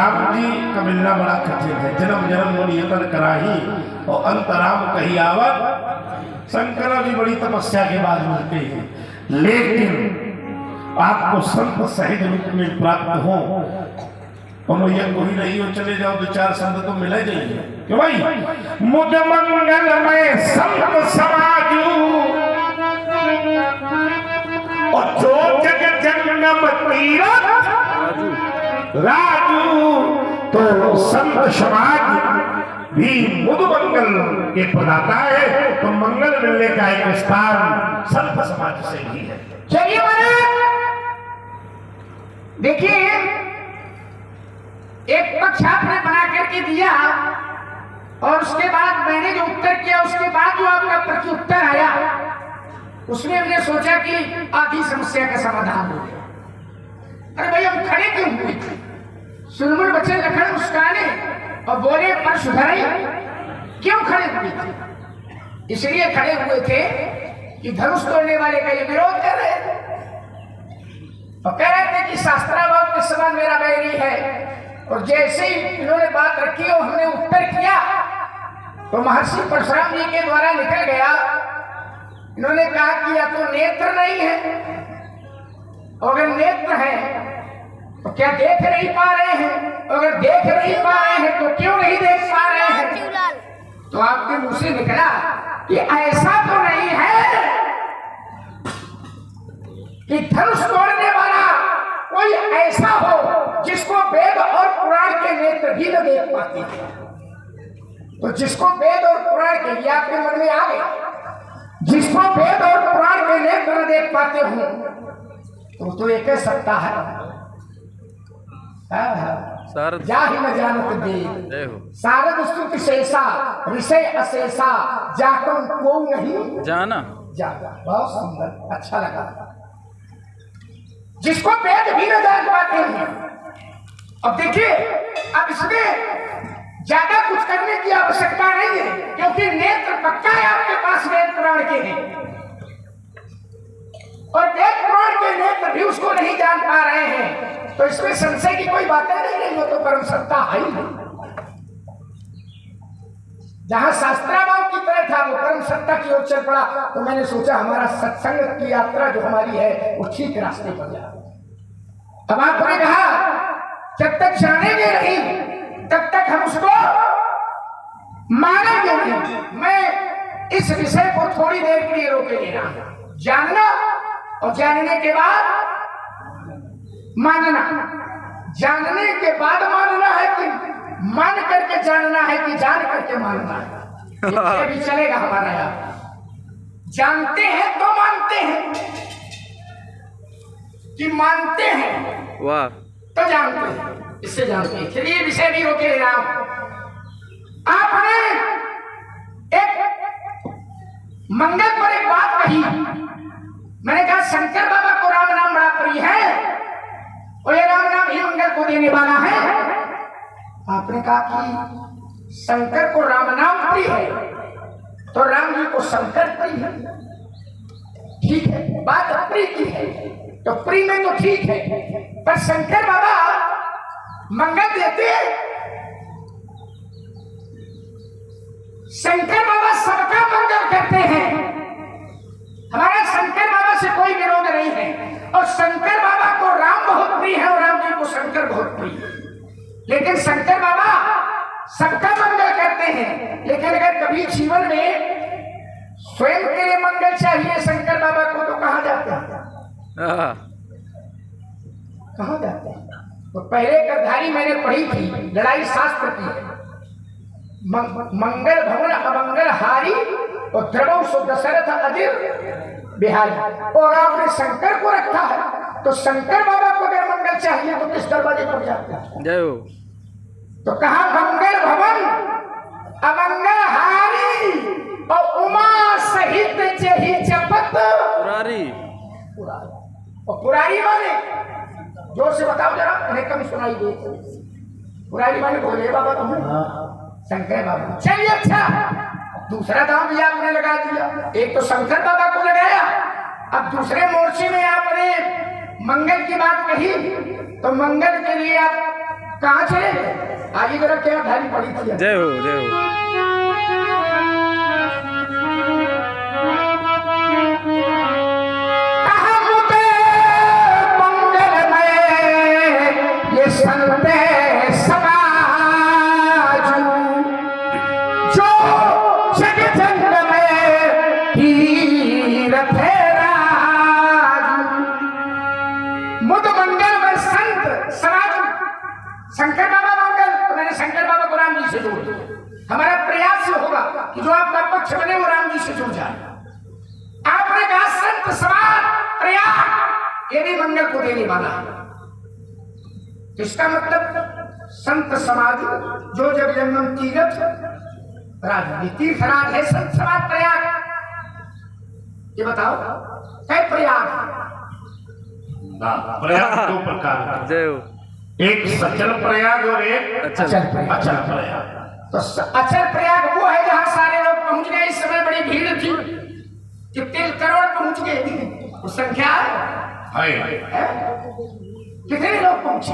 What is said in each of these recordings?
राम जी का मिलना बड़ा कठिन है। जन्म जन्म मुनियतन कराही और अंतराम कही आवत। शंकर जी बड़ी तपस्या के बाद मिलते हैं, लेकिन आपको संत सहज रूप में प्राप्त हो कोनो ये कोई नहीं हो, चले जाओ दो चार संत तो मिले जाइए क्यों भाई। मुद मंगल में संत समाजू और जो जग जन्म तीरथ राजू, तो संत समाज भी मुद मंगल के प्रदाता है। तो मंगल मिलने का एक स्थान संत समाज से ही है। चलिए महाराज देखिए, एक पक्ष आपने बना करके दिया और उसके बाद मैंने जो उत्तर किया, उसके बाद जो आपका प्रत्युत्तर आया, उसमें हमने सोचा कि आधी समस्या का समाधान हो गया। अरे भाई हम खड़े क्यों हुए थे? सुरमुर बच्चे लखन मुस्काने और बोले पर सुधरे, क्यों खड़े हुए थे? इसलिए खड़े हुए थे कि धनुष तोड़ने वाले का ये विरोध कर रहे थे और कह रहे थे कि शास्त्राभाव के समान मेरा बैरी है। और जैसे ही इन्होंने बात रखी और हमने उत्तर किया तो महर्षि परशुराम जी के द्वारा निकल गया। इन्होंने कहा कि या तो नेत्र नहीं है, और अगर नेत्र है तो क्या देख नहीं पा रहे हैं? अगर देख नहीं पा रहे हैं तो क्यों नहीं देख पा रहे हैं? तो आपके मुंह से निकला कि ऐसा तो नहीं है कि धनुष तोड़ने वाला कोई ऐसा हो जिसको वेद और पुराण के नेत्र भी न देख पाते हैं। तो जिसको वेद और पुराण के लिए आपके मन में आ गया, जिसको वेद और पुराण के नेत्र न देख पाते हो तो एक सत्ता है। जा ही न जानत दे सारद स्तुति शेषा ऋषय अशेषा जाकम को नहीं जाना। बहुत सुंदर, अच्छा लगा। जिसको वेद भी न जान पाते हैं। अब देखिए, अब इसमें ज्यादा कुछ करने की आवश्यकता नहीं है, क्योंकि नेत्र पक्का है आपके पास, वेद पुराण के हैं और वेद पुराण के नेत्र भी उसको नहीं जान पा रहे हैं। तो इसमें संशय की कोई बात नहीं रही, वो तो परम सत्ता है ही नहीं। जहां शास्त्राभाव की तरह था वो परम सत्ता की ओर चल पड़ा। तो मैंने सोचा हमारा सत्संग की यात्रा जो हमारी है वो ठीक रास्ते पर जा। अब आपने कहा जब तक जानेंगे नहीं तब तक हम उसको मानेंगे नहीं। मैं इस विषय को थोड़ी देर के लिए रोके ले रहा हूं। जानना और जानने के बाद मानना, जानने के बाद मानना है कि मान करके जानना है कि जान करके मानना है, ये भी चलेगा हमारा यार। जानते हैं तो मानते हैं कि मानते हैं, वाह, तो जानते हैं, इससे जानते हैं। चलिए विषय भी रोके ले रहा हूं। आपने एक मंगल पर एक बात कही, मैंने कहा शंकर बाबा को राम नाम बड़ा प्रिय है और ये राम नाम ही मंगल को देने वाला है। आपने कहा कि शंकर को राम नाम प्रिय है तो राम जी को शंकर प्रिय है। ठीक है, बात प्रिय की है तो प्रिय में तो ठीक है, पर शंकर बाबा मंगल देते हैं। शंकर बाबा सबका मंगल करते हैं। हमारा शंकर बाबा से कोई विरोध नहीं है और शंकर बाबा को राम बहुत प्रिय है और राम जी को शंकर बहुत प्रिय है। लेकिन शंकर बाबा सबका मंगल करते हैं। लेकिन अगर कभी जीवन में स्वयं के लिए मंगल चाहिए शंकर बाबा को तो कहां जाते हैं? कहां जाते हैं? तो पहले गद्दारी मैंने पढ़ी थी, लड़ाई शास्त्र की। मंगल भवन अमंगल हारी और द्रवौ सो दशरथ अजिर बिहारी। और आपने शंकर को रखा है तो शंकर बाबा को अगर मंगल चाहिए तो किस दरवाजे पर जाते हैं? जय हो। तो कहा मंगल भवन अमंगल हारी और उमा सहित जही जपत पुरारी। और पुरारी माने जोर से बताओ जरा, उन्हें कम सुनाई दे। पुरारी माने भोले बाबा तो शंकर बाबा। चलिए अच्छा, दूसरा दाम भी आपने लगा दिया। एक तो शंकर बाबा को लगाया, अब दूसरे मोर्चे में आपने मंगल की बात कही तो मंगल के लिए आप कहाँ चले गए? आगे जरा क्या धारी पड़ी थी। जय हो जय हो। कहाँ मुझे मंगलमय ये संते समाज जो जग जंग में तीरथ राज। मुद मंगल में संत समाज शंकर बाबा मंगल, तो मैंने शंकर बाबा को राम जी से जोड़ दिया। हमारा प्रयास ये होगा कि जो आपका पक्ष बने वो राम जी से जुड़ जाए। आपने कहा संत समाज प्रयाग, ये भी मंगल को देने वाला है। इसका मतलब संत समाज जो जब जन्म तीरथ राज, तीर्थराज है संत समाज प्रयाग। ये बताओ है प्रयाग? प्रयाग दो प्रकार का, जय हो। एक सचल प्रयाग और एक अच्छा अचल प्रयाग। तो अचल प्रयाग वो है जहां सारे लोग पहुंच गए। इस समय बड़ी भीड़ थी, कितने करोड़ पहुंच गए, वो संख्या है? कितने लोग पहुंचे,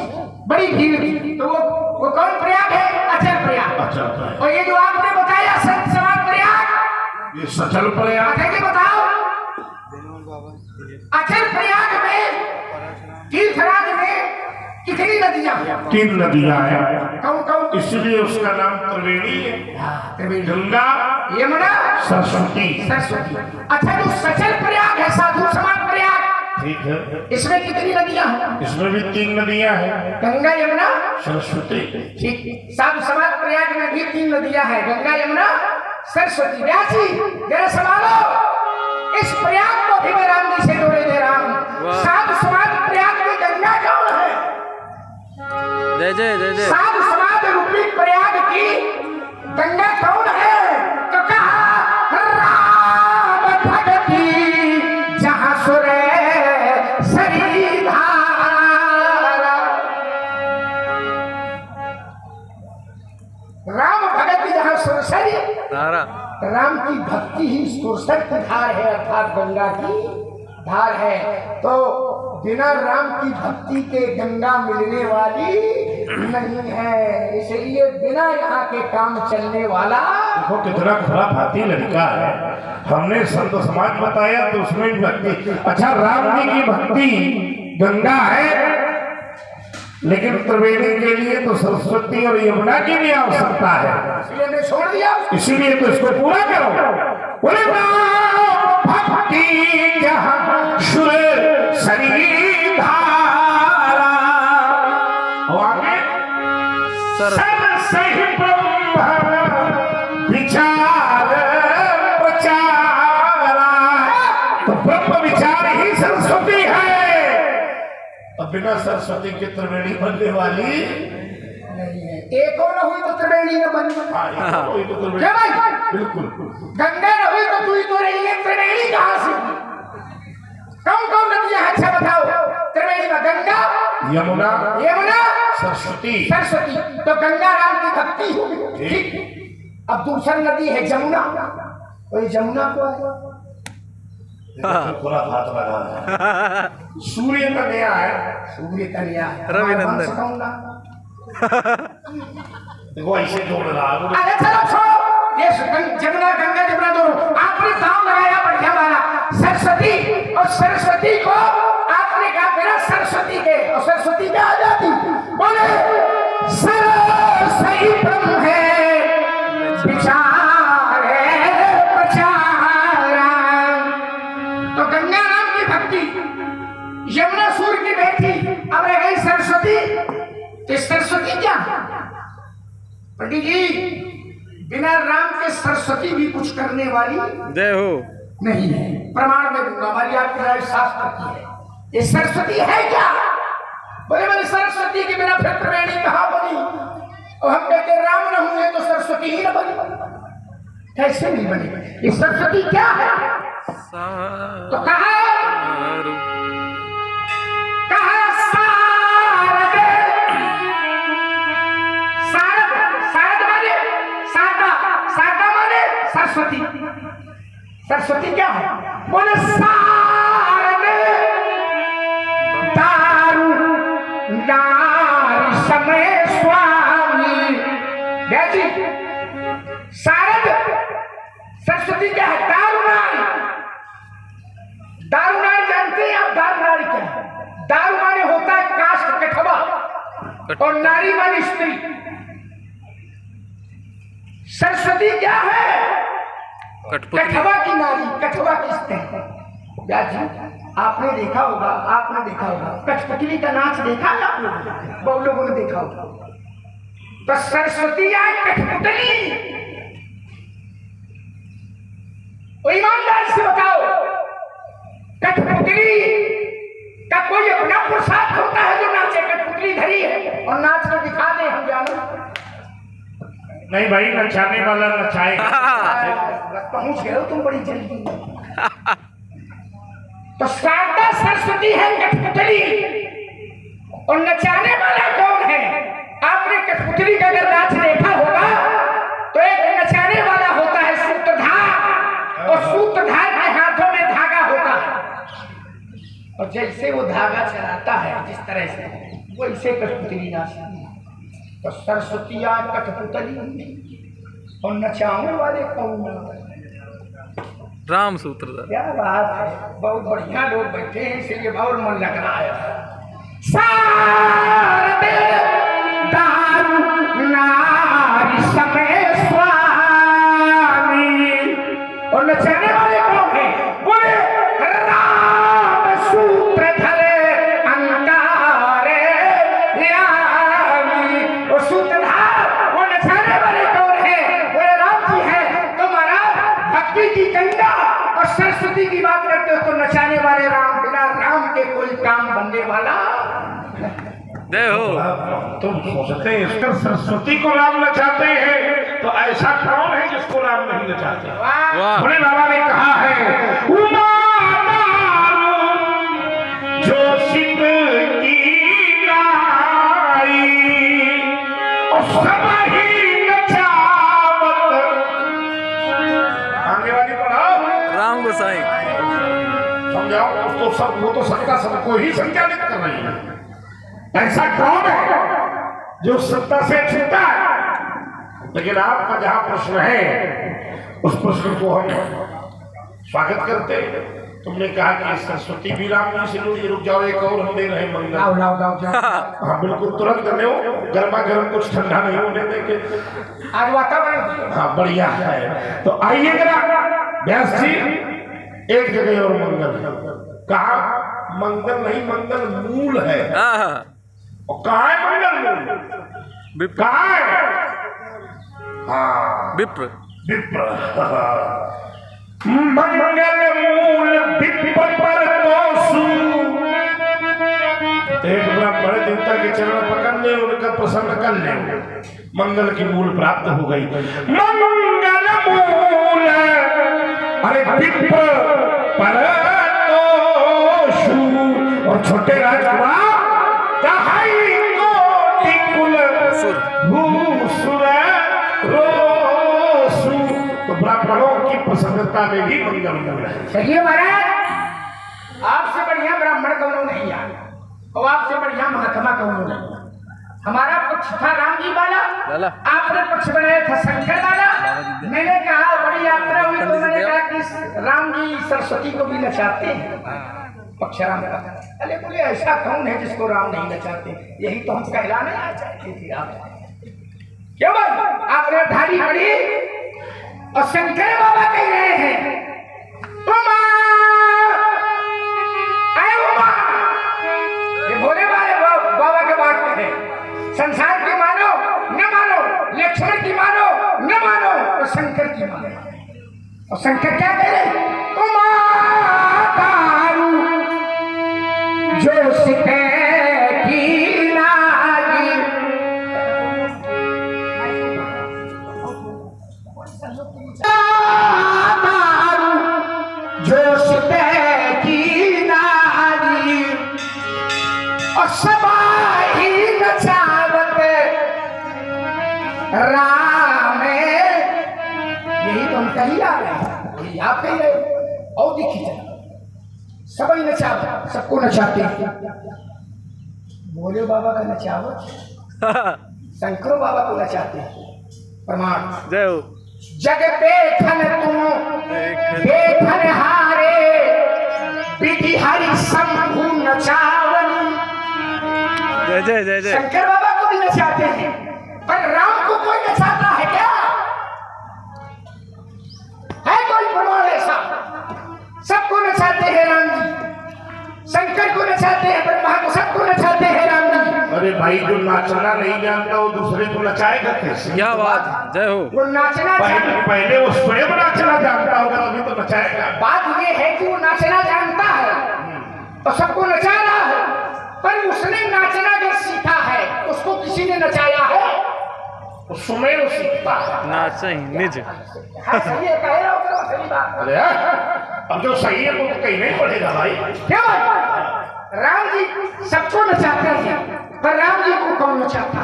बड़ी भीड़ थी। तो वो कौन प्रयाग है? अचल प्रयाग। अचल प्रयाग। और ये जो आपने बताया संत समाज प्रयाग, ये सचल प्रयाग। ये बताओ अचल प्रयाग में तीर्थराज में कितनी नदियां हैं? 3 नदियां हैं। कौन कौन? इसलिए उसका नाम त्रिवेणी है। गंगा, यमुना, सरस्वती। सरस्वती। अच्छा, जो सचल प्रयाग है साधु समाज प्रयाग, ठीक है, इसमें कितनी नदियां हैं? इसमें भी 3 नदियां हैं, गंगा, यमुना, सरस्वती। ठीक। साधु समाज प्रयाग में भी 3 नदियां हैं, गंगा, यमुना, सरस्वती। व्यास जी जरा संभालो, इस प्रयाग को भी मैं राम जी से जोड़े दे रहा हूँ। साधु समाज प्रयाग की गंगा कौन है? जय जय जय जय। साधु समाज रूपी प्रयाग की गंगा कौन है? तो कहा राम भगति जहां सुरे सरी धारा। राम भगति जहां सुरसरी धारा, राम की भक्ति ही सुरसर की धार है, अर्थात गंगा की धार है। तो बिना राम की भक्ति के गंगा मिलने वाली नहीं है, इसलिए बिना यहाँ के काम चलने वाला। देखो कितना खरा भाती लड़का है। हमने संत समाज बताया तो उसमें भी भक्ति। अच्छा, राम जी की भक्ति गंगा है, लेकिन त्रिवेणी के लिए तो सरस्वती और यमुना की भी आवश्यकता है, इसलिए मैं छोड़ दिया। इसीलिए तो इसको पूरा करो। बोले राम भक्ति जहाँ सुर सरी धारा, और आगे सर सही ब्रह्म विचार प्रचारा। तो ब्रह्म विचार ही सरस्वती है। अब बिना सरस्वती के त्रिवेणी बनने वाली नहीं है। एक और न हुई तो त्रिवेणी न बनी। क्या भाई? बिल्कुल। गंगा न हुई तो तू ही तो रही है, त्रिवेणी कहाँ से? कौन कौन नदियां हैं? अच्छा बताओ। त्रिवेणी में गंगा, यमुना, यमुना, सरस्वती। सरस्वती। तो गंगा राम की भक्ति होगी, ठीक। अब दूसरी नदी है जमुना, तो ये जमुना को है पूरा हाथ लगा है। सूर्य कन्या है, सूर्य कन्या रविनंदन। देखो ऐसे जोड़ रहा है। अरे चलो छोड़ो, ये जमुना गंगा जमुना दोनों आपने दाम लगाया बढ़िया वाला। सरस्वती और सरस्वती को आपने कहा बिना सरस्वती के, और सरस्वती क्या आ जाती? बोले सही ब्रह्म है विचार है प्रचार। तो गंगा नाम की भक्ति, यमुना सूर्य की बेटी, अब रह गई सरस्वती। तो सरस्वती क्या? पंडित जी, बिना राम के सरस्वती भी कुछ करने वाली जय हो नहीं है। प्रमाण में दूंगा, हमारी आपकी राय शास्त्र की है। ये सरस्वती है क्या? बोले बोले सरस्वती के बिना फिर त्रिवेणी कहाँ बनी? और हम कहते राम न हुए तो सरस्वती ही न बनी। कैसे नहीं बनी? ये सरस्वती क्या है? तो कहा सरस्वती। सरस्वती क्या है? बोले सारन दारू नारी समय व्यास जी, शारद सरस्वती क्या है? दारुनारी। दारुनारी जानते हैं आप? दारुनारी क्या है? दारू माने होता है काष्ठ, कठवा, और नारी माने स्त्री। सरस्वती क्या है? कठवा की नारी, कठवा की स्त्री। व्यास जी, आपने देखा होगा कठपुतली का नाच देखा है आप लोगों? बहुत लोगों ने देखा होगा। तो सरस्वती या कठपुतली? ईमानदार से बताओ, कठपुतली का कोई अपना पोशाक होता है जो नाचे? कठपुतली धरी है और नाच के दिखा दे, हम जानो। नहीं भाई, नचाने वाला नचाएगा। पहुंच गए हो तुम बड़ी जल्दी। तो शारदा सरस्वती है कठपुतली, और नचाने वाला कौन है? आपने कठपुतली का अगर नाच देखा होगा तो एक नचाने वाला होता है सूत्रधार, और सूत्रधार के हाथों में धागा होता है, और जैसे वो धागा चलाता है जिस तरह से, वैसे कठपुतली नाचती है। तो सरस्वती या कठपुतली, और नचाने वाले कौन? राम सूत्रधार। क्या बात है, बहुत बढ़िया लोग बैठे हैं, इसलिए बहुत मन लग रहा है। शारदे दारुनारी समय स्वामी, और नचाने वाले कौन है? बोले राम सूत्रधर अंगारे यामी। और सूत्रधार, वो नचाने वाले कौन है? बोले राम जी है। तो महाराज भक्ति की गंगा और सरस्वती की बात करते हो तो नचाने वाले राम, बिना राम के कोई काम बनने वाला। जय हो। तुम सोचते हैं इसकर सरस्वती को राम नचाते हैं, तो ऐसा कौन है जिसको राम नहीं नचाते? वाह। भोले बाबा ने कहा है, उमा जो शिव की नाई, और सब ही नचावत। आगे वाली पढ़ाओ। राम गोसाई। समझाओ उसको, सब वो तो सबका सबको ही संचालित कर रही है। ऐसा कौन है जो सत्ता से छूटा है? लेकिन आपका जहां प्रश्न है, उस प्रश्न को हम स्वागत करते हैं। तुमने कहा कि सरस्वती भी राम जी से जुड़ी। रुक जाओ, एक और हम दे रहे हैं मंगल। हाँ बिल्कुल, तुरंत दे, गर्मा गर्म, कुछ ठंडा नहीं होने देंगे। आज वातावरण हाँ बढ़िया है। तो आइए जरा व्यास जी, एक जगह और मंगल कहा। मंगल नहीं, मंगल मूल है। और कहा है मंगल? कहा है? हाँ, विप्र। विप्र। मंगल मूल विप्र पर तोसु। एक ब्राह्मण देवता के चरण पकड़ ले, उनका प्रसन्न कर ले, मंगल की मूल प्राप्त हो गई। मंगल मूल, अरे विप्र पर तोसु। और छोटे राजकुमार ब्राह्मणों की प्रसन्नता में भी मंगल मूल है। चलिए महाराज, आपसे बढ़िया ब्राह्मण कौन नहीं आया, और आपसे बढ़िया महात्मा कौन नहीं। हमारा पक्ष था राम जी वाला, आपने पक्ष बनाया था शंकर वाला। मैंने कहा बड़ी यात्रा हुई तो मैंने कहा कि राम जी सरस्वती को भी नचाते हैं, पक्ष राम का। अरे बोले ऐसा कौन है जिसको राम नहीं नचाते? यही तो हम कहलाने आए चाहते थे आप। क्यों भाई आपने ढाली पड़ी, और शंकर बाबा कह रहे हैं उमा, अरे उमा। ये भोले बाबा के बात कहे, संसार की मानो न मानो, लक्ष्मण की मानो न मानो, और शंकर की मानो। और शंकर क्या कह रहे? उमा दारू जो सिखे की लागी। जो सिखे की नारी, और सबाही नचावत राम। यही तो हम कही आ रहे हैं, आप कही रहे हो। और देखिए सबई नचावत, सबको नचाते हैं। भोले बाबा का नचावत, शंकर बाबा को नचाते हैं। प्रमाण। जय हो। जग बेखन तुम बेखन हारे, विधि हरि शंभु नचावन। जय जय जय जय। शंकर बाबा को भी नचाते हैं, पर राम को कोई नचाता है क्या? है कोई प्रमाण ऐसा? सबको नचाते हैं राम जी, शंकर को नचाते हैं, ब्रह्मा को, सबको नचाते हैं राम जी। अरे भाई, जो नाचना नहीं जानता वो दूसरे को नचाएगा कैसे? क्या बात है। जय हो। वो नाचना पहले वो स्वयं नाचना जानता होगा, अभी तो नचाएगा। बात ये है कि वो नाचना जानता है और सबको नचा रहा है, पर उसने नाचना जो सीखा है उसको किसी ने नचाया है? उसमें वो सीखता है नाच ही निज। हाँ, सही है, कह रहा हो सही बात। अरे अब जो सही है वो तो कहीं नहीं पड़ेगा भाई। क्यों? राम जी सबको नचाते हैं, पर राम जी को कौन नचाता?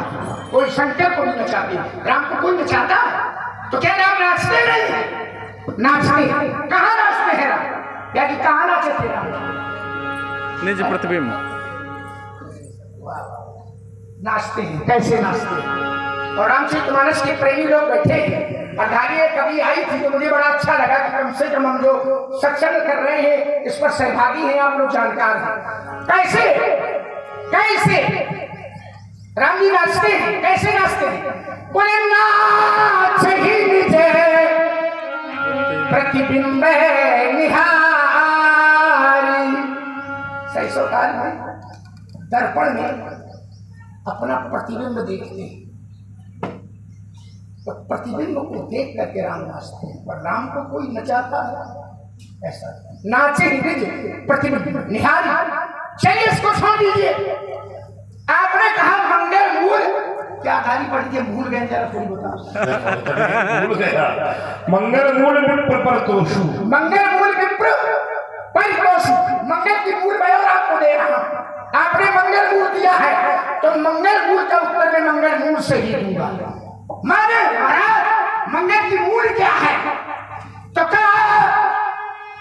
कोई शंकर को नहीं नचाते, राम को कोई नचाता? तो क्या राम नाचते नहीं? नाचते। कहाँ नाचते हैं राम? या कि कहाँ नाचे थे राम? निज प्रतिबिंब नाचते हैं। कैसे नाचते हैं? और रामचरितमानस के प्रेमी लोग बैठे हैं। अधारी कभी आई थी तो मुझे बड़ा अच्छा लगा कि कम से कम हम जो सत्संग कर रहे हैं इस पर सहभागी हैं, आप लोग जानकार हैं। कैसे कैसे राम जी नाचते हैं? कैसे नाचते हैं? बोले नाच ही निजे प्रतिबिंब निहारी। सही सोकाल में दर्पण में अपना प्रतिबिंब देखते हैं, तो प्रतिबिंब को देख करके राम नाचते हैं, पर राम को कोई नचाता है? ऐसा नाचे प्रतिबिंब निहारी। चलिए इसको छोड़ दीजिए। आपने कहा मंगल मूल, क्या गाली पड़ के भूल गए? जरा कोई बताओ। भूल गया। मंगल मूल विप्र परतोषु। मंगल मूल विप्र परितोषु। मंगल की मूल मैं और आपको दे रहा हूं। आपने मंगल मूल दिया है तो मंगल मूल का उत्तर मैं मंगल मूल से ही दूंगा। माने महाराज मंगल की मूल क्या है? तो कहा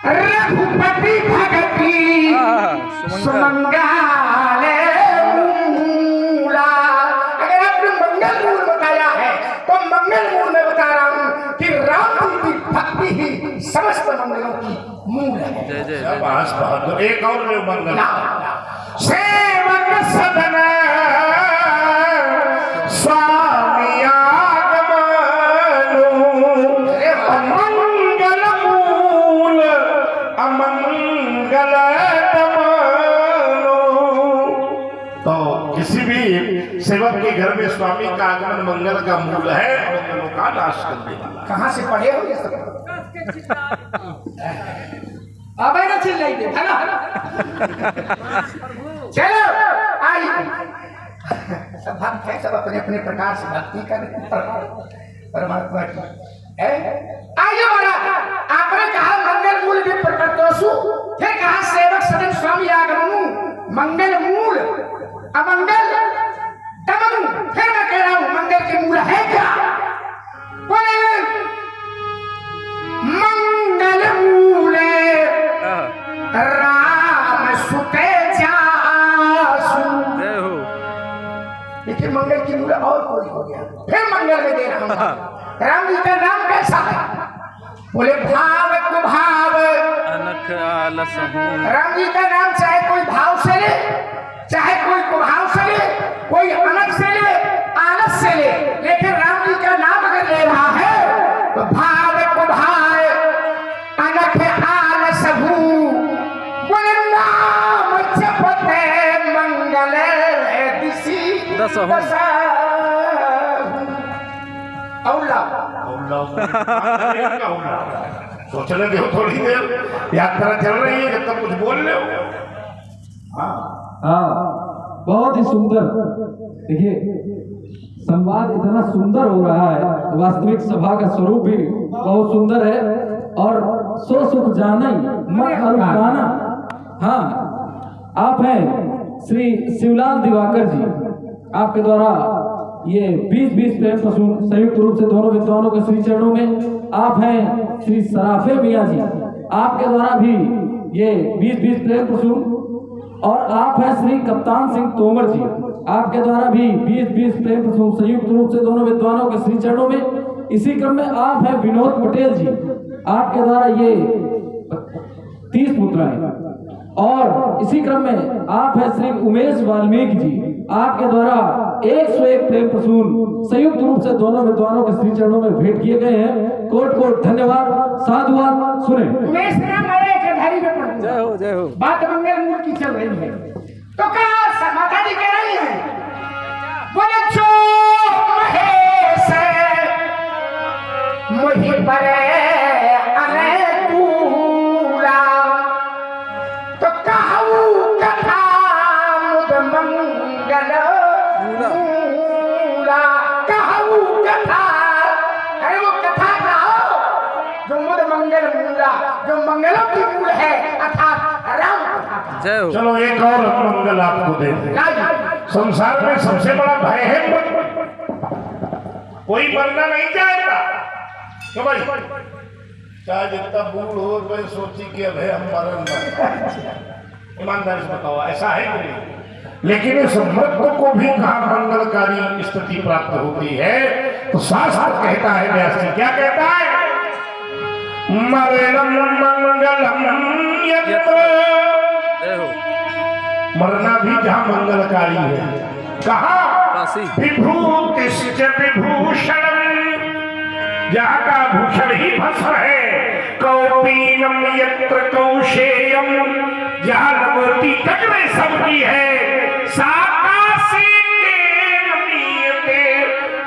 रघुपति भगती सुमंगल मूला। अगर आपने मंगल मूल बताया है तो मंगल मूल में बता रहा हूं कि राम की भक्ति ही समस्त मंगलों की मूल है। जय जय। बहादुर। एक और जो मंगल सेवक सदन स्वामी आगमनु, अमंगल मूल अमंगल तमनु। तो किसी भी सेवक के घर में स्वामी का आगमन मंगल का मूल है, मंगलों का नाश कर देगा। कहाँ से पढ़े हो ये सब? अब ना चिल नहीं दे चलो आई। सब भक्त है, सब अपने अपने प्रकार से भक्ति कर परमात्मा की। आइए महाराज, आपने कहा मंगल मूल विप्र परतोषु, फिर कहा सेवक सदन स्वामी आगमनु। मंगल मूल अमंगल दमनु। फिर मैं कह रहा हूं मंगल के मूल है क्या? बोले मंगल मूले राम सुते जासु। जय हो। देखिए मंगल की मूल और कोई हो गया। फिर मंगल में दे रहा हूं। राम जी का नाम कैसा है? बोले भाव कुभाव अनख आलस हूँ। राम जी का नाम चाहे कोई भाव से ले, चाहे कोई कुभाव से ले, कोई अनख से ले, आलस से ले, लेकिन राम जी का नाम अगर ले रहा है तो भाव कुभाव अनख आलस हूँ। बोले नाम जपते मंगल दिशी दस हूँ। सोचने दो थोड़ी देर, यात्रा चल रही है, जब तक कुछ बोल रहे हो। हाँ, बहुत ही सुंदर। देखिए संवाद इतना सुंदर हो रहा है, वास्तविक सभा का स्वरूप भी बहुत सुंदर है। और सो सुख जाना मन अरुगाना। हाँ, आप हैं श्री शिवलाल दिवाकर जी, आपके द्वारा ये 20-20 प्रेम प्रसून संयुक्त रूप से दोनों विद्वानों के श्री चरणों में। आप हैं श्री सराफे मियाँ जी, आपके द्वारा भी ये 20-20 प्रेम प्रसून। और आप हैं श्री कप्तान सिंह तोमर जी, आपके द्वारा भी 20-20 प्रेम प्रसून संयुक्त रूप से दोनों विद्वानों के श्री चरणों में। इसी क्रम में आप हैं विनोद पटेल जी, आपके द्वारा ये 30 मुद्राएं, और इसी क्रम में आप हैं श्री उमेश वाल्मीकि जी, आपके द्वारा 101 प्रेम प्रसून संयुक्त रूप से दोनों विद्वानों के श्री चरणों में भेंट किए गए हैं। कोट कोट धन्यवाद, साधुवाद। सुने उमेश नाम आया कधारी में पढ़ जय हो जय हो। बात मंगल मूर्ति चल रही है तो कहा माता जी कह रही है, बोले जो महेश मुझी पर अनुकूला तो कहूँ कथा मुद मंगल मूला, कहूँ कथा, अरे वो कथा कहो जो मुद मंगल मूला, जो मंगलों की मूल है अर्थात राम कथा। जय हो। चलो एक और मंगल आपको दे दें। संसार में सबसे बड़ा भय है मृत्यु। कोई मरना नहीं चाहेगा क्यों भाई? चाहे जितना बूढ़ हो कोई सोची कि अब है हम मरण। ईमानदारी से बताओ ऐसा है कि नहीं? लेकिन इस मृत्यु को भी कहा मंगलकारी स्थिति प्राप्त होती है तो शास्त्र कहता है, व्यास जी क्या कहता है? मरणम मंगलम यत्र, जय हो। मरना भी जहाँ मंगलकारी है। कहा काशी। विभूतिश्च विभूषणम, जहाँ का भूषण ही भस्म है। कौपीनम यत्र कौशेयम, जहाँ लगोती तक में सबकी है। साकाशी के नमीयते,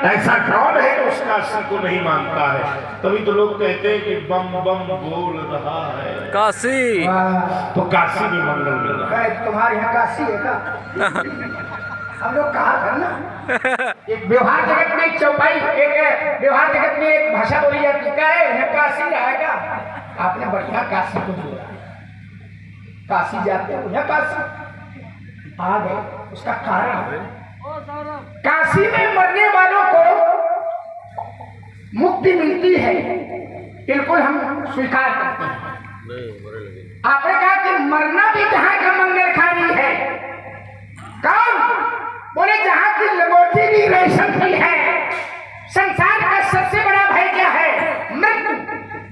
ऐसा कौन है उस काशी को नहीं मानता है? तभी तो लोग कहते हैं कि बम बम बोल रहा है। काशी। तो काशी में मंगल मिल रहा है। तुम्हारे यहाँ काशी है का? हम लोग कहा था ना, एक व्यवहार जगत में एक चौपाई, एक व्यवहार जगत में एक भाषा बोली जाती है काशी रहेगा। आपने बढ़िया काशी को जोड़ा, काशी जाते हो यहाँ काशी आ गए। उसका कारण काशी में मरने वालों को मुक्ति मिलती है, बिल्कुल हम स्वीकार करते हैं। आपने कहा कि मरना भी जहाँ का मंगलकारी है। कौन? बोले जहाँ की लंगोटी भी रेशम की है। संसार का सबसे बड़ा भय क्या है? मृत्यु,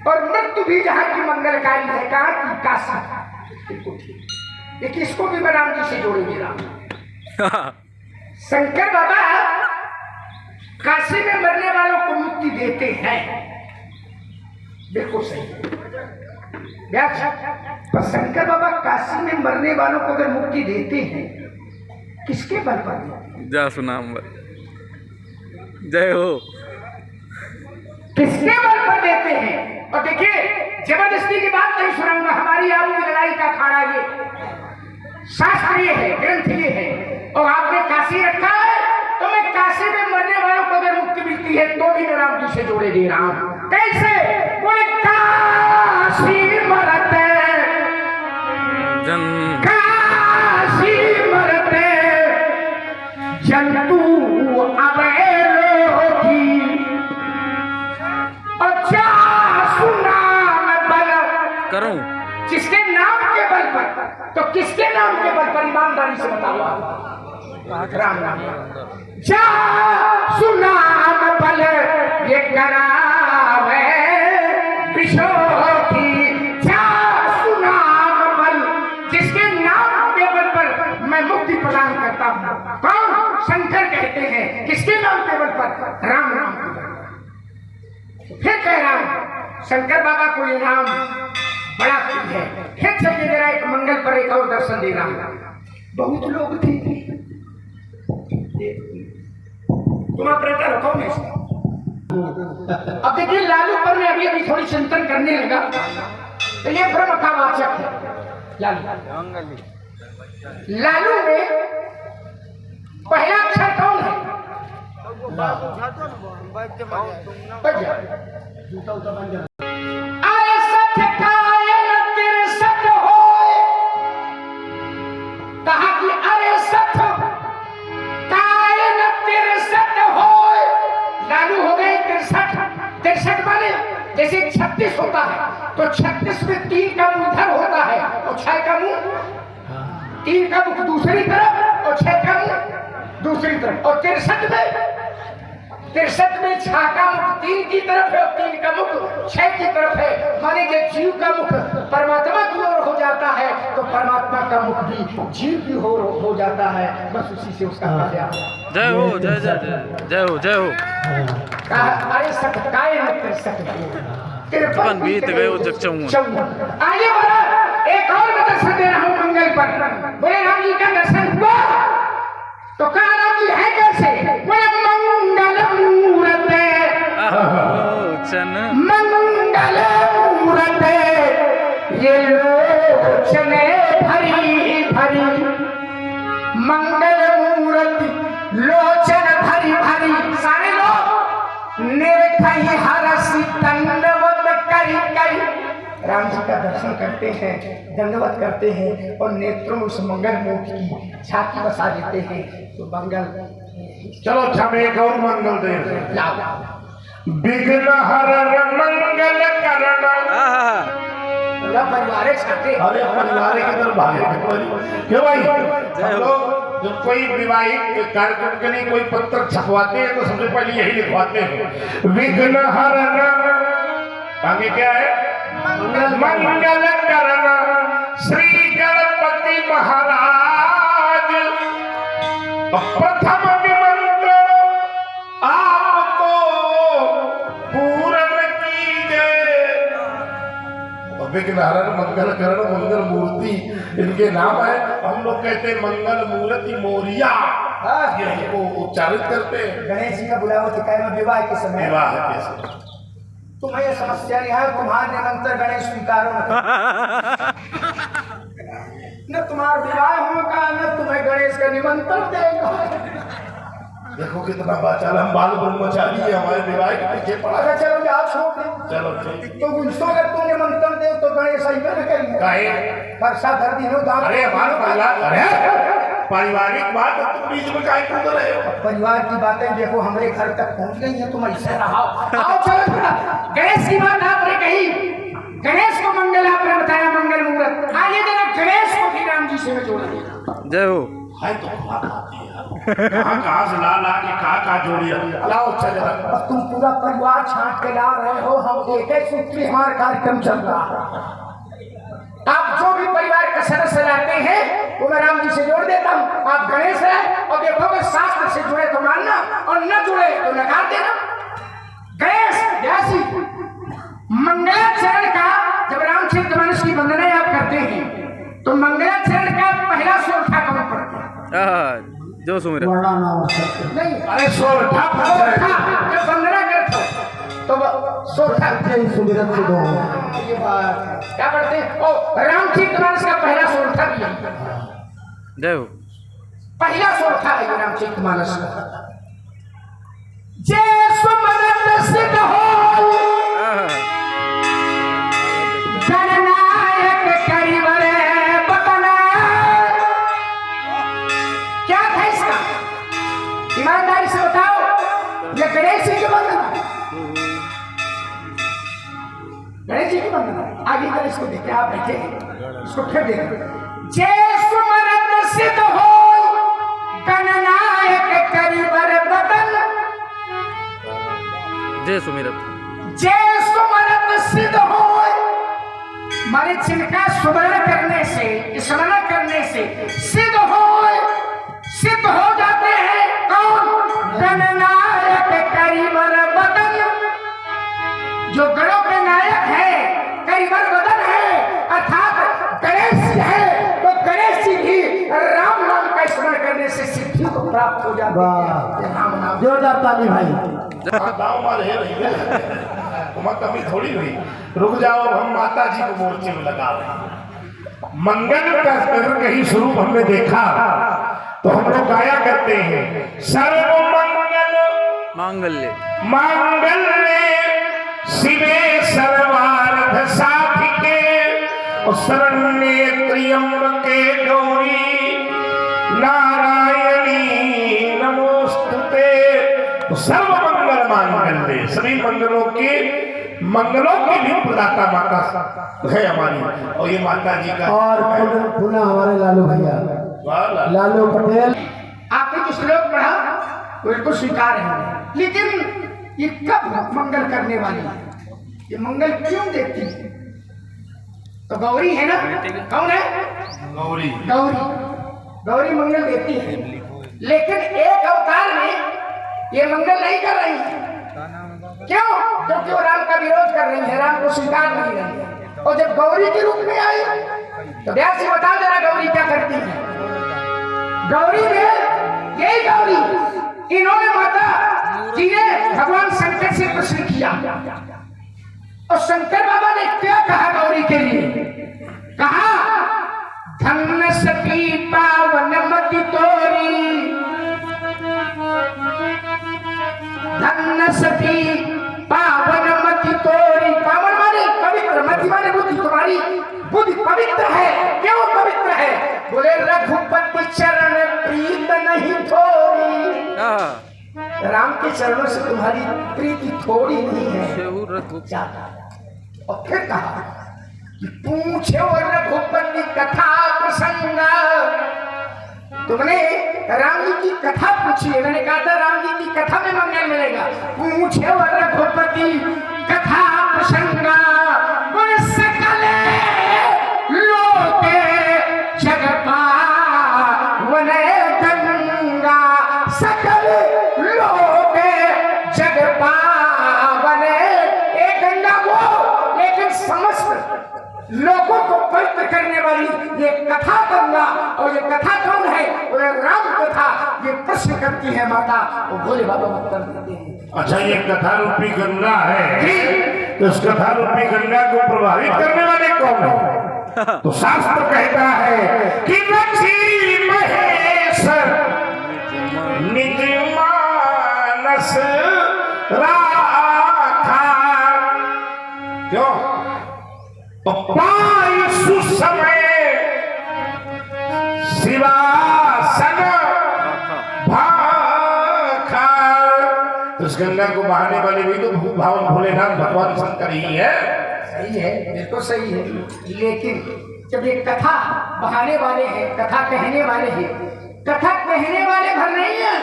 और मृत्यु भी जहाँ की मंगलकारी है। कहा कि काशी। ये किसको भी मैं राम जी से जोड़ेंगे? राम शंकर बाबा काशी में मरने वालों को मुक्ति देते हैं, बिल्कुल सही। पर शंकर बाबा काशी में मरने वालों को अगर मुक्ति देते हैं किसके बल पर देते हैं? जय सुनाम, जय हो। किसके बल पर देते हैं? और देखिए जबरदस्ती की बात नहीं सुनाऊंगा, हमारी आपकी लड़ाई का अखाड़ा ये शास्त्रीय है, ग्रंथ ये है, और आपने काशी रखा है तो मैं काशी में मरने वालों को अगर मुक्ति मिलती है तो भी मैं राम जी से जोड़े दे रहा हूं। कैसे? बोले काशी मरते जन, काशी मरते जंतु अवेलोकी, अच्छा सुनाम बल करूं जिसके नाम के बल पर। तो किसके नाम के बल पर? ईमानदारी से बताओ। राम नाम। जा सुनाम बल ये करावे विशो की, जा सुनाम बल जिसके नाम के बल पर मैं मुक्ति प्रदान करता हूँ। कौन? शंकर कहते हैं। किसके नाम के बल पर? राम नाम के बल पर। फिर कह रहा हूं शंकर बाबा को ये नाम बड़ा प्रिय है। फिर चलिए जरा एक मंगल पर एक और दर्शन दे रहा हूं। बहुत लोग थे, तुम ऑपरेटर हो कौन है? अब देखिए लालू पर मैं अभी अभी थोड़ी चिंतन करने लगा तो ये ब्रह्म का वाचक है। लालू में पहला अक्षर कौन है? अरे सत्य कायल तेरे सत्य होए, कहा कि अरे सत्य कायल तेरे सत्य होए। लालू हो गए 63 माने जैसे 36 होता है तो 36 में 3 का मुंह इधर होता है और 6 का मुंह, 3 का मुख दूसरी तरफ और 6 का मुंह दूसरी तरफ, और 63 में 6 का मुख 3 की तरफ है और 3 का मुख 6 की तरफ है। माने कि जीव का मुख परमात्मा की ओर हो जाता है तो परमात्मा का मुख भी जीव की ओर हो जाता है। बस उसी से उसका कार्य। जय हो, जय जय जय जय हो, जय हो। अरे सत्काय न कर सकते, अपन बीत गए वो जग चौवन। आइए महाराज, एक और मैं दर्शन दे रहा हूँ मंगल पर। बोले राम जी का दर्शन हुआ तो कहा राम जी है कैसे? बोले मंगल मूरत, मंगल मूरत ये लोचने भरी भरी, मंगल मूरत लोचन भरी भरी। सारे लोग निरखई हरसि दंडवत करी करी। राम जी का दर्शन करते हैं, दंडवत करते हैं और नेत्रों में उस मंगल मूर्ति की छाती बसा देते हैं तो मंगल। चलो अच्छा मैं एक और मंगल दे लाओ। विघ्न हरण मंगल करण। पूरा परिवार छाते। अरे परिवार की तरफ भागे क्यों भाई? हम लोग जब कोई विवाहित कार्यक्रम के लिए कोई पत्र छपवाते हैं तो सबसे पहले यही लिखवाते हैं विघ्न हरण, आगे क्या है? मंगल करण श्री गणपति महाराज। प्रथम निमंत्रण आपको पूर्ण कीजिए। विघ्नहरण मंगल करण मंगल मूर्ति इनके नाम है। हम लोग कहते हैं मंगल मूर्ति मोरिया, यही को उच्चारित करते हैं। गणेश जी का बुलावा दिखाए में विवाह के समय। विवाह के तुम्हें ये समस्या नहीं है, तुम्हारे निमंत्रण गणेश स्वीकारो न तुम्हारा विवाह होगा न तुम्हें गणेश का निमंत्रण देगा। देखो कितना बाचाल, हम बाल ब्रह्मचारी है, हमारे विवाह के पीछे पड़ा। अच्छा चलो जाओ छोड़ दे। चलो ठीक। तो गुस्सो अगर तुम निमंत्रण दे तो गणेश आई न करेंगे। काहे? वर्षा धर दी हो दाम। अरे हमारा परिवार, अरे पारिवारिक बात तुम बीच में काहे कूद रहे हो? परिवार की बातें देखो हमारे घर तक पहुंच गई है, तुम ऐसे रहो। आओ चलो गणेश की बात आपने कही, गणेश को मंगल आपने बताया, मंगल मुहूर्त। आइए जरा गणेश को भी राम जी से मैं जोड़ दिया। जय हो। हाय तो कहाँ से ला के कहाँ जोड़िया लाओ। अच्छा जरा अब तुम पूरा परिवार छांट के ला रहे हो, हम एक एक सूत्री हमारा कार्यक्रम चल रहा है। आप जो भी परिवार का सदस्य लाते हैं वो मैं राम जी से जोड़ देता हूँ। आप गणेश है और देखोगे शास्त्र से जुड़े तो मानना और न जुड़े तो नकार देना। गणेश जैसी मंगलाचरण का जब रामचरितमानस की वंदना आप करते हैं तो मंगलाचरण का पहला सोरठा कौन पड़ता है? जो सुमिरन नहीं, अरे सोरठा जब वंदना करते हो तो सोरठा सुमिरन से दो। ये बात क्या करते हैं? ओ रामचरितमानस का पहला सोरठा भी है। जय हो। पहला सोरठा है ये रामचरितमानस का। जय सुमरन सिद्ध हो जननायक करिवर बतना। क्या था इसका? ईमानदारी से बताओ। ये गणेश जी की वंदना, गणेश जी की वंदना। आगे गणेश को देखते आप बैठे हैं, इसको फिर देखो। जय सुमरन सिद्ध हो गणनायक करिवर बदन। जय सुमिरन। जय सुमरन सिद्ध हो माने जिनका सुमरण करने से, स्मरण करने से सिद्ध हो जाते हैं। कौन? गणनायक करिवर बदन। जो गणों के नायक है, करिवर बदन है, अर्थात गणेश है तो गणेश जी भी राम नाम का स्मरण करने से सिद्धि को प्राप्त हो जाती है। जोरदार ताली भाई। दाव मार है रही तुम्हारा कमी थोड़ी हुई। रुक जाओ, हम माता जी को मोर्चे में लगा रहे हैं। मंगल का अगर कहीं स्वरूप हमने देखा तो हम लोग गाया करते हैं सर्व मंगल मांगल्य मांगल्य शिवे सर्वार्थ साधिके शरण्ये त्र्यंबके गौरी नारायणी नमोस्तुते। सर्व मंगल मांगल्य, सभी मंगलों की भी प्रदाता माता है हमारी। और ये माता जी का और पुनः हमारे लालू भैया, लालू पटेल आपने जो श्लोक पढ़ा तो इनको स्वीकार है, लेकिन ये कब मंगल करने वाली है, ये मंगल क्यों देती है? तो गौरी है ना, कौन है? गौरी। गौरी, गौरी मंगल देती है, लेकिन एक अवतार में ये मंगल नहीं कर रही है। क्यों? क्योंकि वो राम का विरोध कर रही है, राम को स्वीकार नहीं रही है। और जब गौरी के रूप में आई तो व्यास जी बताओ जरा गौरी क्या करती है? गौरी में यही गौरी, इन्होंने माता जी ने भगवान शंकर से प्रश्न किया और शंकर बाबा ने क्या कहा गौरी के लिए? कहा धन सती पावन मति तोरी, धन सती पावन मति तोरी। पावन माने पवित्र, मति माने बुद्धि, तुम्हारी बुद्धि पवित्र है। क्यों पवित्र है? बोले रघुपति चरण प्रीत नहीं थोड़ी, राम के चरणों से तुम्हारी प्रीति थोड़ी नहीं है ज्यादा। और फिर कहा कि पूछे और रघुपति कथा प्रसंग, तुमने राम जी की कथा पूछी है, मैंने कहा था राम जी की कथा में मंगल मिलेगा। पूछे और रघुपति कथा प्रसंग, बोले सकले लोके जग पावन गंगा, सकल लोके जग पावन। एक गंगा वो, लेकिन समस्त लोगों को पवित्र करने वाली ये कथा गंगा। और ये कथा कौन है? वो राम कथा। ये प्रश्न करती है माता, वो भोले बाबा उत्तर देते हैं। अच्छा, ये कथा रूपी गंगा है, तो उस कथा रूपी गंगा को प्रभावित करने वाले कौन है? तो शास्त्र कहता है कि रची महेश निज मानस राखा, क्यों? पाई सुसमय शिवासन भाखा। उस गंगा को बहाने वाले भी तो भावन भोलेनाथ भगवान शंकर ही है। सही है, बिल्कुल सही है, लेकिन जब ये कथा बहाने वाले हैं, कथा कहने वाले हैं, कथा कहने वाले भर नहीं है,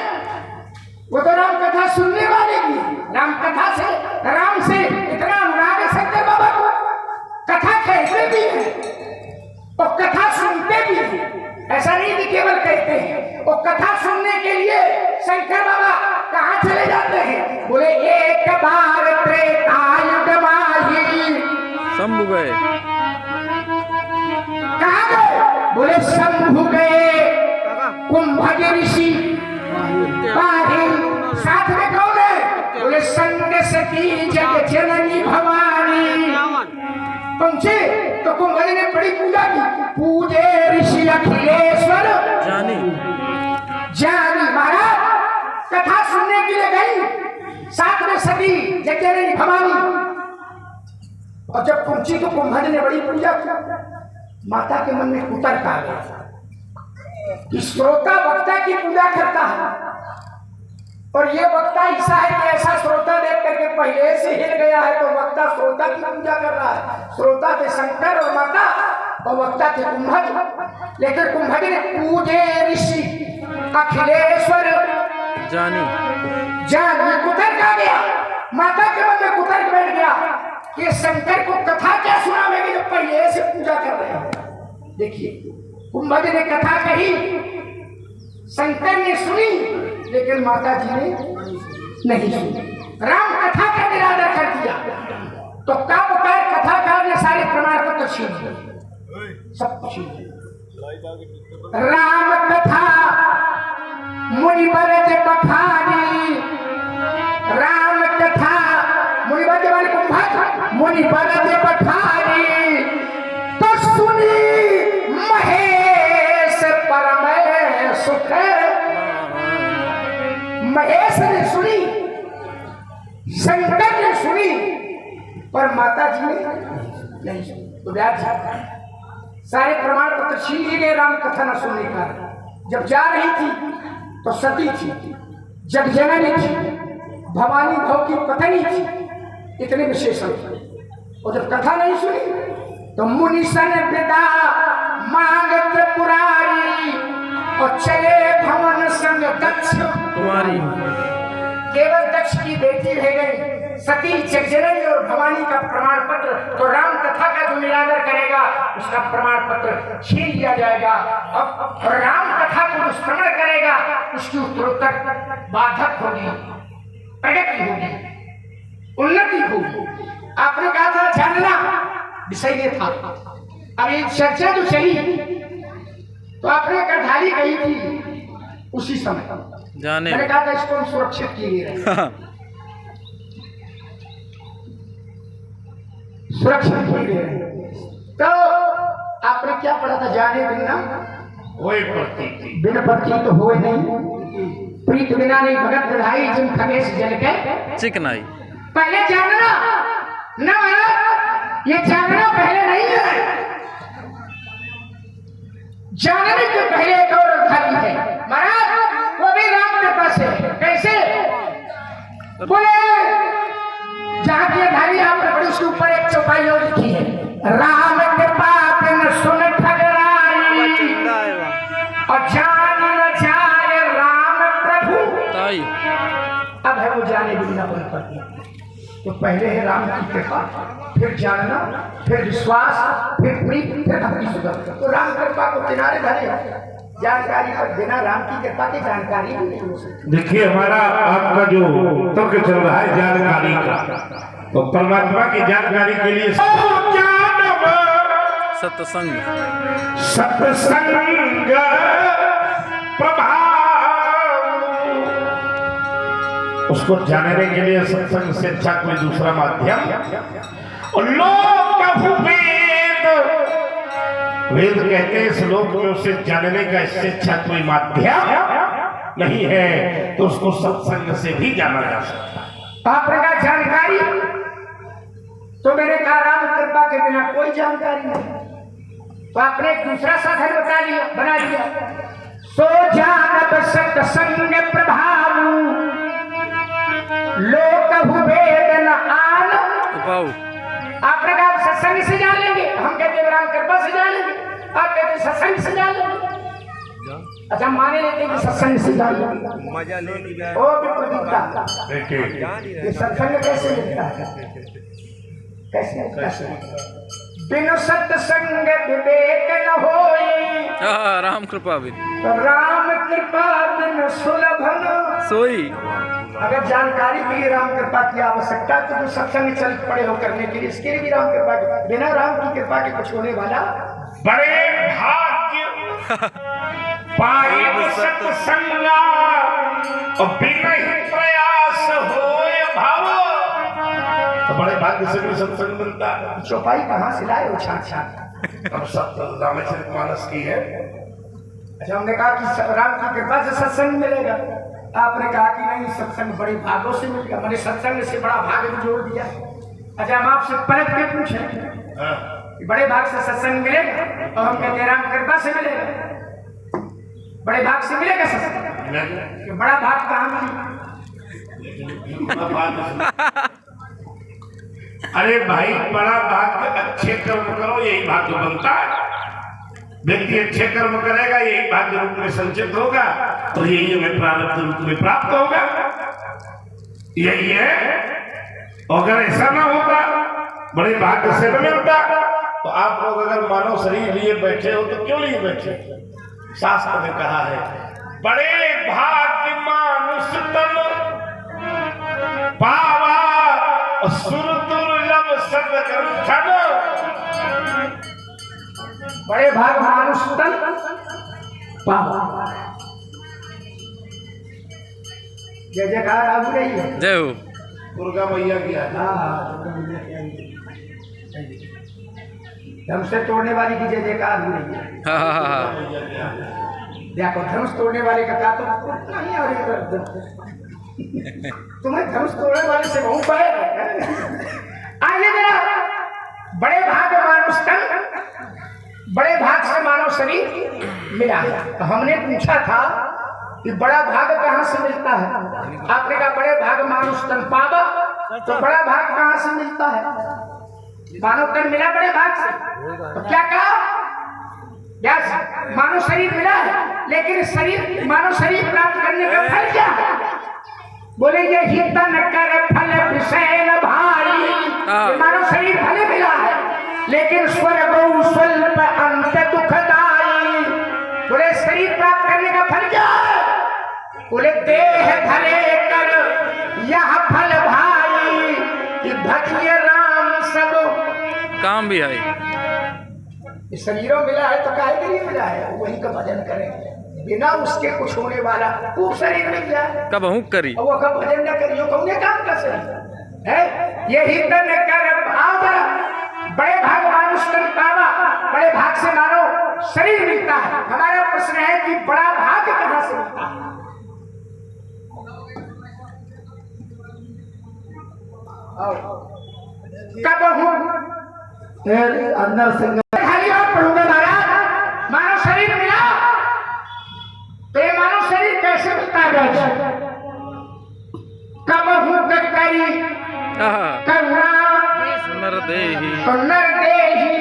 वो तो राम कथा सुनने वाले भी। राम कथा से, राम से इतना अनुराग है शंकर बाबा को, कथा कहते भी हैं और कथा सुनते भी हैं। ऐसा नहीं कि केवल कहते हैं, और कथा सुनने के लिए शंकर बाबा कहाँ चले जाते हैं? बोले एक बार त्रेतायुग माही, शंभु गए। कहाँ गए? बोले शंभु गए, कुंभज ऋषि पाही, साथ में कौन है? बोले संग सती जग जननी भवानी। पहुंचे तो कुंभज ने बड़ी पूजा की, पूजे ऋषि अखिलेश्वर जानी जानी। महाराज कथा सुनने के लिए गई, साथ में सती जग जननी भवानी। और जब पहुंची तो कुंभज ने बड़ी पूजा की। माता के मन में कुतर्क आ गया कि श्रोता वक्ता की पूजा करता है, और ये वक्ता ऐसा है कि ऐसा श्रोता देख करके पहले से हिल गया है, तो वक्ता श्रोता की पूजा कर रहा है। श्रोता थे शंकर और माता, और वक्ता थे कुंभज। लेकिन कुंभज ने पूजे ऋषि अखिलेश्वर जानी जानी। कुतर्क आ गया, माता के मन में कुतर्क बैठ गया कि शंकर को कथा क्या सुनावेंगे जो पहले से पूजा कर रहे हैं। देखिए, कुंभज ने कथा कही, शंकर ने सुनी, लेकिन माता जी ने नहीं सुनी। राम कथा का निरादर कर दिया, तो काव्यकार कथाकार ने सारे प्रमाण पत्र छीन लिए, सब कुछ छीन लिया। राम कथा मुनि बरज बखानी, राम कथा मुनि बरज वाले कुंभज, मुनि बरज बखानी, तो सुनी महेश परम सुख। महेश ने सुनी, शंकर ने सुनी, पर माता जी ने नहीं सुनी। तो व्यास जी सारे प्रमाण पत्र छीन लिए गए राम कथा न सुनने का। जब जा रही थी तो सती थी, जगजननी थी, भवानी भव की पत्नी थी, इतने विशेषण थे। और जब कथा नहीं सुनी तो मुनि सन विदा मांग त्रिपुरारी, और चले भवन संग दक्ष कुमारी केवल दक्ष की बेटी रह गई सती जगजननी और भवानी का प्रमाण पत्र तो राम कथा का जो निरादर करेगा उसका प्रमाण पत्र छीन लिया जाएगा। अब राम कथा को दुष्कर्म करेगा उसकी उत्तरोत्तर बाधक होगी, प्रगति होगी, उन्नति होगी। आपने कहा था जानना विषय ये था। अब ये चर्चा जो चली तो आपने कठाली कही थी उसी समय जाने मैंने कहा था इसको हम सुरक्षित किए सुरक्षित किए तो आपने क्या पढ़ा था जाने बिना वही प्रतीक बिन प्रतीक तो हुए नहीं प्रीत बिना नहीं भगत बधाई जिन खगेश जल के चिकनाई पहले जानना न महाराज ये जानना पहले नहीं है जानने के पहले एक और धर्म है महाराज वो भी राम के पास है कैसे बोले जहाँ की धारी आपने पढ़ी उसके ऊपर एक चौपाई और लिखी है राम के पाप न सुन ठगराई और जान न जाए राम प्रभु ताई अब है वो जाने बिना बन पड़ती तो पहले है राम की कृपा फिर जानना फिर विश्वास फिर प्रीत फिर भक्ति सुगंध तो राम कृपा को किनारे धरे जानकारी पर बिना राम की कृपा की जानकारी भी नहीं हो सकती। देखिए हमारा आपका जो तर्क चल रहा है जानकारी का तो परमात्मा की जानकारी के लिए सत्संग सत्संग प्रभाव उसको जानने के लिए सत्संग से अच्छा कोई दूसरा माध्यम और लोक वेद वेद कहते हैं इस लोक में उसे जानने का इससे अच्छा कोई माध्यम नहीं है तो उसको सत्संग से भी जाना जा सकता। आपने कहा जानकारी तो मैंने कहा राम कृपा के बिना कोई जानकारी नहीं तो आपने एक दूसरा साधन बना दिया सो जानब सत्संग प्रभाव लोक वेद न आन उपाऊ आपने कहा सत्संग से जान लेंगे हम कहते हैं राम कृपा से जान लेंगे आप कहते हैं सत्संग से जान लेंगे अच्छा माने लेते कि सत्संग से जान लेंगे मजा लेंगे ओ विपरीतता ये सत्संग कैसे मिलता है कैसे बिनु सत्संग विवेक न होई राम कृपा भी राम कृपा बिन सुलभ न सोई अगर जानकारी के लिए राम कृपा की आवश्यकता तो जो सत्संग चल पड़े हो करने के लिए इसके लिए भी राम कृपा की बिना राम की कृपा के कुछ होने वाला बड़े भाग्य पाए सत्संगा और बिना ही प्रयास होए भाव तो बड़े भाग्य से भी सत्संग मिलता है। चौपाई कहाँ से लाए वो छाट हम सब रामचरितमानस की है। अच्छा हमने कहा कि राम की कृपा से सत्संग मिलेगा आपने कहा कि नहीं सत्संग बड़े भागों से मिलेगा मैंने सत्संग से बड़ा भाग भी जोड़ दिया। अच्छा हम आपसे पलट के पूछे कि बड़े भाग से सत्संग मिलेगा और हम कहते हैं राम कृपा से मिलेगा बड़े भाग से मिलेगा सत्संग कि बड़ा भाग कहाँ मिलेगा अरे भाई बड़ा भाग्य अच्छे कर्म करो यही भाग्य बनता है। व्यक्ति अच्छे कर्म करेगा यही भाग्य रूप में संचित होगा तो यही हमें प्रारब्ध रूप में प्राप्त होगा यही है। अगर ऐसा ना होता बड़े भाग्य से न मिलता तो आप लोग अगर मानव शरीर लिए बैठे हो तो क्यों लिए बैठे। शास्त्र ने कहा है बड़े भाग्य मानुष तन पावा सुर दुर्लभ सदग्रंथन बड़े भाग मानुष तन पावा जय जयकार आ रही है जय हो दुर्गा मैया की धनुष तोड़ने वाली की जय जयकार हो रही है। देखो धनुष तोड़ने वाले का तो नहीं आ रही तुम्हें धनुष तोड़ने वाले से बहुत बड़े आइए जरा बड़े भाग मानुष तन बड़े भाग से मानव शरीर मिला है। तो हमने पूछा था कि बड़ा भाग कहाँ से मिलता है आपने कहा बड़े भाग मानुष तन पावा तो बड़ा भाग कहाँ से मिलता है मानव तन मिला बड़े भाग से तो क्या कहा मानव शरीर मिला है लेकिन शरीर मानव शरीर प्राप्त करने का फल क्या है? बोले ये ही तन कर फल विषय भाई, ये मानव शरीर भले मिला है लेकिन स्वर्ग स्वल्प अंत दुखदाई। बोले शरीर प्राप्त करने का फल क्या है? बोले देह भले कर यह फल भाई, कि भजिए राम सब काम भी है। शरीरों मिला है तो काहे के लिए मिला है? वही का भजन करेंगे, बिना उसके कुछ होने वाला वो शरीर मिल जाए कब हूँ करी और वो कब भजन न करियो कौने काम का शरीर है? यही तन कर भाव, बड़े भाग मानुष तन पावा, बड़े भाग से मानो शरीर मिलता है। हमारा प्रश्न है कि बड़ा भाग कहाँ से मिलता है? कब हूँ अंदर से पढ़ूंगा महाराज, मानव शरीर मिला तो ये मानव शरीर कैसे मिलता है? कब हूँ करी करुणा तो नरदेही।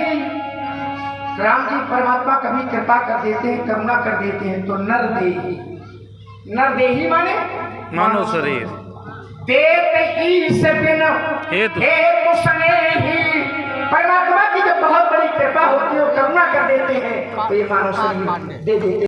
राम जी परमात्मा कभी कृपा कर देते हैं, करुणा कर देते हैं तो नरदेही। नरदेही माने मानव शरीर देत ईश बिन हेतु स्नेही। परमात्मा की जब बहुत बड़ी कृपा होती है, करुणा कर देते हैं तो ये मानव शरीर दे देते हैं।